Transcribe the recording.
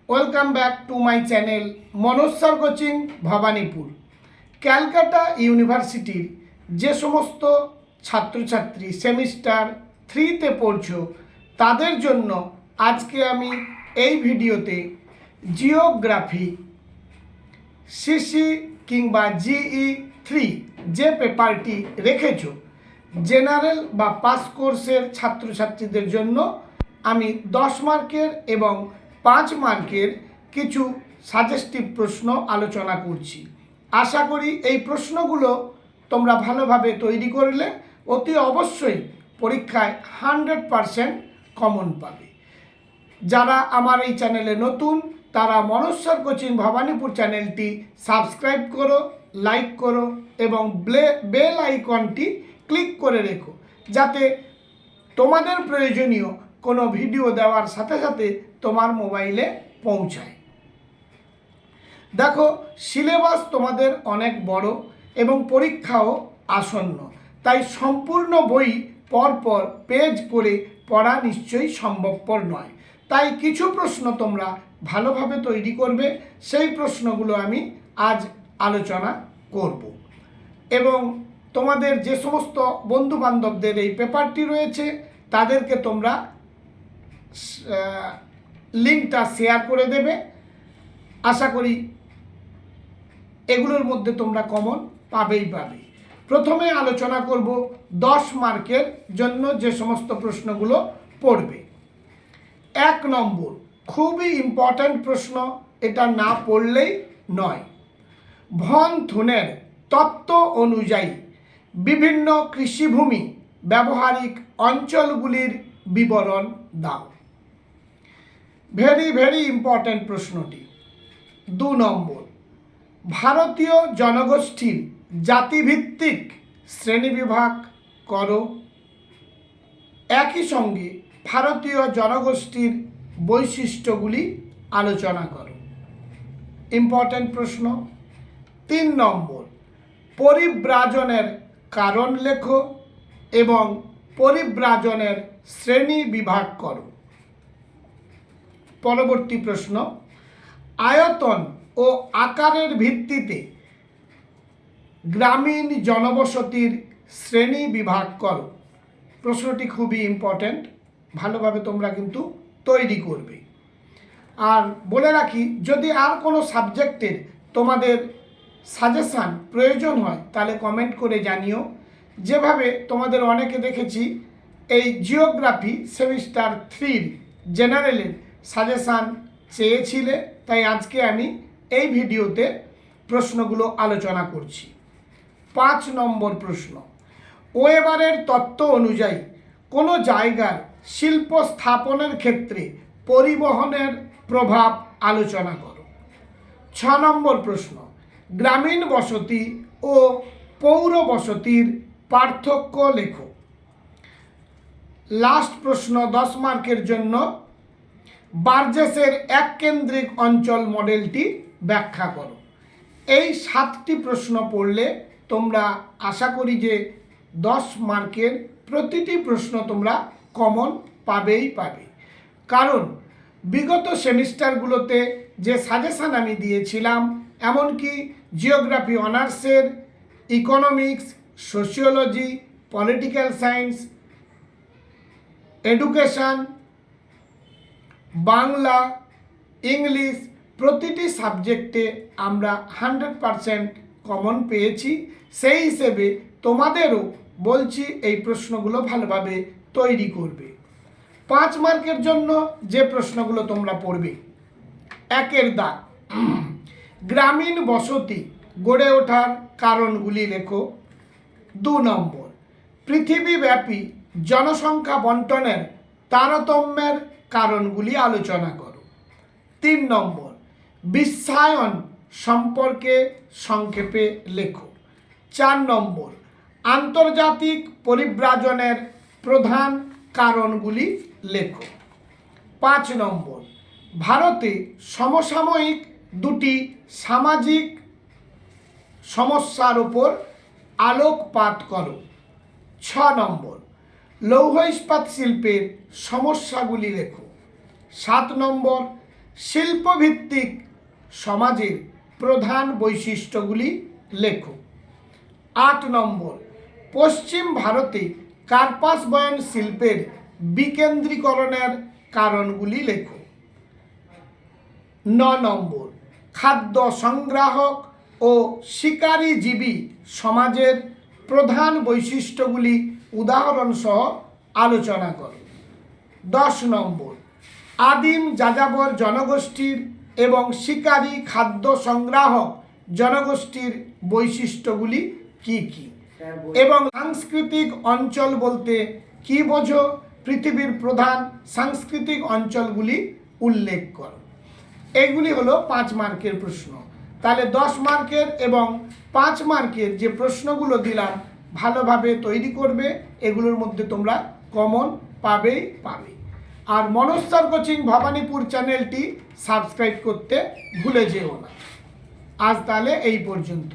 Welcome back to my channel Manoj sir coaching Bhowanipore. Calcutta ইউনিভার্সিটির যে সমস্ত ছাত্রছাত্রী সেমিস্টার 3তে পড়ছো তাদের জন্য আজকে আমি এই ভিডিওতে জিওগ্রাফি সিসি কিংবা জিই 3 যে পেপারটি রেখেছো জেনারেল বা পাস কোর্সের ছাত্রছাত্রীদের জন্য আমি 10 মার্কের এবং 5 মার্কের কিছু সাজেস্টিভ প্রশ্ন আলোচনা করছি। আশা করি এই প্রশ্নগুলো তোমরা ভালোভাবে তৈরি করলে অতি অবশ্যই পরীক্ষায় 100% কমন পাবে। যারা আমার এই চ্যানেলে নতুন তারা মনোজ স্যার কোচিং ভবানীপুর চ্যানেলটি সাবস্ক্রাইব করো, লাইক করো এবং বেল আইকনটি ক্লিক করে রেখো যাতে তোমাদের প্রয়োজনীয় কোনো ভিডিও দেওয়ার সাথে সাথে তোমার মোবাইলে পৌঁছায়। দেখো, সিলেবাস তোমাদের অনেক বড় এবং পরীক্ষাও আসন্ন, তাই সম্পূর্ণ বই পরপর পেজ করে পড়া নিশ্চয়ই সম্ভবপর নয়। তাই কিছু প্রশ্ন তোমরা ভালোভাবে তৈরি করবে, সেই প্রশ্নগুলো আমি আজ আলোচনা করব। এবং তোমাদের যে সমস্ত বন্ধুবান্ধবদের এই পেপারটি রয়েছে তাদেরকে তোমরা লিঙ্কটা শেয়ার করে দেবে। আশা করি এগুলোর মধ্যে তোমরা কমন পাবেই পাবে। প্রথমে আলোচনা করব 10 মার্কের জন্য যে সমস্ত প্রশ্নগুলো পড়বে। 1 নম্বর খুবই ইম্পর্ট্যান্ট প্রশ্ন, এটা না পড়লেই নয়। ভন থুনের তত্ত্ব অনুযায়ী বিভিন্ন কৃষিভূমি ব্যবহারিক অঞ্চলগুলির বিবরণ দাও। ভেরি ইম্পর্ট্যান্ট প্রশ্নটি। 2 নম্বর ভারতীয় জনগোষ্ঠীর জাতিভিত্তিক শ্রেণীবিভাগ করো। একই সঙ্গে ভারতীয় জনগোষ্ঠীর বৈশিষ্ট্যগুলি আলোচনা করো। ইম্পর্ট্যান্ট প্রশ্ন। 3 নম্বর পরিব্রাজনের কারণ লেখো এবং পরিব্রাজনের শ্রেণী বিভাগ করো। পরবর্তী প্রশ্ন, আয়তন ও আকারের ভিত্তিতে গ্রামীণ জনবসতির শ্রেণী বিভাগ করো। প্রশ্নটি খুবই ইম্পর্ট্যান্ট, ভালোভাবে তোমরা কিন্তু তৈরি করবে। আর বলে রাখি, যদি আর কোনো সাবজেক্টের তোমাদের সাজেশান প্রয়োজন হয় তাহলে কমেন্ট করে জানিও। যেভাবে তোমাদের অনেকে দেখেছি এই জিওগ্রাফি সেমিস্টার 3 জেনারেলের সাজেশান চেয়েছিলে, তাই আজকে আমি এই ভিডিওতে প্রশ্নগুলো আলোচনা করছি। 5 নম্বর প্রশ্ন, ওয়েবারের তত্ত্ব অনুযায়ী কোনো জায়গার শিল্প স্থাপনের ক্ষেত্রে পরিবহনের প্রভাব আলোচনা করো। 6 নম্বর প্রশ্ন, গ্রামীণ বসতি ও পৌর বসতির পার্থক্য লেখো। লাস্ট প্রশ্ন 10 মার্কের জন্য, বার্জেসের এককেন্দ্রিক অঞ্চল মডেলটি ব্যাখ্যা করো। এই 7টি প্রশ্ন পড়লে তোমরা আশা করি যে 10 মার্কের প্রতিটি প্রশ্ন তোমরা কমন পাবেই পাবে। কারণ বিগত সেমিস্টারগুলোতে যে সাজেশান আমি দিয়েছিলাম, এমনকি জিওগ্রাফি অনার্সের economics, sociology, political science, education, Bangla, English প্রতিটি সাবজেক্টে আমরা 100% কমন পেয়েছি। সেই হিসেবে তোমাদেরও বলছি এই প্রশ্নগুলো ভালোভাবে তৈরি করবে। 5 মার্কের জন্য যে প্রশ্নগুলো তোমরা পড়বে, 1 দাগ, গ্রামীণ বসতি গড়ে ওঠার কারণগুলি লেখো। 2 নম্বর পৃথিবীব্যাপী জনসংখ্যা বন্টনের তারতম্যের কারণগুলি আলোচনা করো। 3 নম্বর বিশ্বায়ন সম্পর্কে সংক্ষেপে লেখো। 4 নম্বর আন্তর্জাতিক পরিব্রাজনের প্রধান কারণগুলি লেখো। 5 নম্বর ভারতে সমসাময়িক 2টি সামাজিক সমস্যার উপর আলোকপাত করো। 6 নম্বর লৌহ ইস্পাত শিল্পের সমস্যাগুলি লেখো। 7 নম্বর শিল্পভিত্তিক সমাজের প্রধান বৈশিষ্ট্যগুলি লেখো। 8 নম্বর, পশ্চিম ভারতে কার্পাস বয়ন শিল্পের বিকেন্দ্রীকরণের কারণগুলি লেখো। 9 নম্বর, খাদ্য সংগ্রাহক ও শিকারীজীবী সমাজের প্রধান বৈশিষ্ট্যগুলি উদাহরণ সহ আলোচনা করো। 10 নম্বর, আদিম যাযাবর জনগোষ্ঠীর এবং শিকারী খাদ্য সংগ্রাহক জনগোষ্ঠীর বৈশিষ্ট্যগুলি কি কি এবং সাংস্কৃতিক অঞ্চল বলতে কি বোঝো, পৃথিবীর প্রধান সাংস্কৃতিক অঞ্চলগুলি উল্লেখ করো। এগুলি হলো 5 মার্কের প্রশ্ন। তাহলে 10 মার্কের এবং 5 মার্কের যে প্রশ্নগুলো দিলাম ভালোভাবে তৈরি করবে, এগুলোর মধ্যে তোমরা কমন পাবেই পাবে। আর মনোজ স্যার কোচিং ভবানীপুর চ্যানেলটি সাবস্ক্রাইব করতে ভুলে যেও না। আজ তাহলে এই পর্যন্ত।